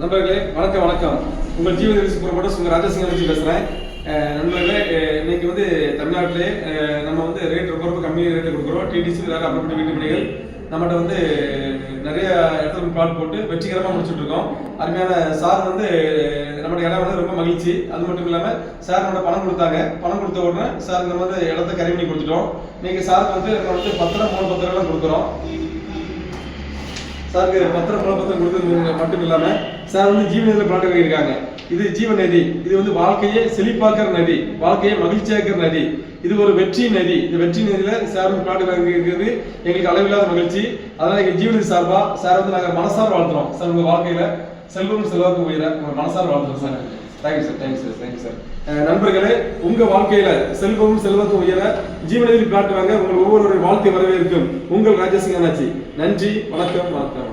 நண்பர்களே வணக்கம் வணக்கம். உங்கள் ஜீவன புறப்பட்டு உங்கள் ராஜசிங்க வச்சு பேசுகிறேன். நண்பர்களே, இன்னைக்கு வந்து தமிழ்நாட்டிலே நம்ம வந்து ரேட் ரொம்ப கம்மி ரேட்டில் கொடுக்குறோம். டிடிசி வேறு அப்படி வீட்டு மணிகள் நம்மகிட்ட வந்து நிறைய இடத்துல பிளாட் போட்டு வெற்றிகரமாக முடிச்சுட்டு இருக்கோம். அருமையான சார் வந்து நம்மளுடைய இடம் வந்து ரொம்ப மகிழ்ச்சி. அது மட்டும் இல்லாமல் சார் நம்மளோட பணம் கொடுத்தாங்க. பணம் கொடுத்த உடனே சார் நம்ம வந்து இடத்த கரை பண்ணி கொடுத்துட்டோம். இன்னைக்கு சாருக்கு வந்து நம்ம வந்து பத்திரம் மூணு பத்திரம்லாம் கொடுக்குறோம். சாருக்கு பத்திரம் கொடுத்தது மட்டும் இல்லாம சார் வந்து ஜீவநதியில பிளாட் வாங்கியிருக்காங்க. இது ஜீவநதி. இது வந்து வாழ்க்கையை செழிப்பாக்குற நதி, வாழ்க்கையை மகிழ்ச்சியாக்குற நதி. இது ஒரு வெற்றி நதி. இந்த வெற்றி நதியில சார் வந்து பிளாட் வாங்கி இருக்கிறது எங்களுக்கு அளவில்லாத மகிழ்ச்சி. அதனால எங்க ஜீவநதி சார்பா சார் வந்து நாங்க மனசார வாழ்த்துறோம். சார் உங்க வாழ்க்கையில செல்வம் செல்வாக்கு உயர உங்க மனசார வாழ்த்துறோம் sir. Thank you sir, thank you sir, thank you sir. நண்பர்களே, உங்க வாழ்க்கையில செல்வமும் செல்வத்தும் உயர ஜீவநதியில் பிளாட் வாங்க உங்கள் ஒவ்வொருவருடைய வாழ்க்கை வரவேற்கும் உங்கள் ராஜசிங்க அண்ணாச்சி. நன்றி, வணக்கம், வணக்கம்.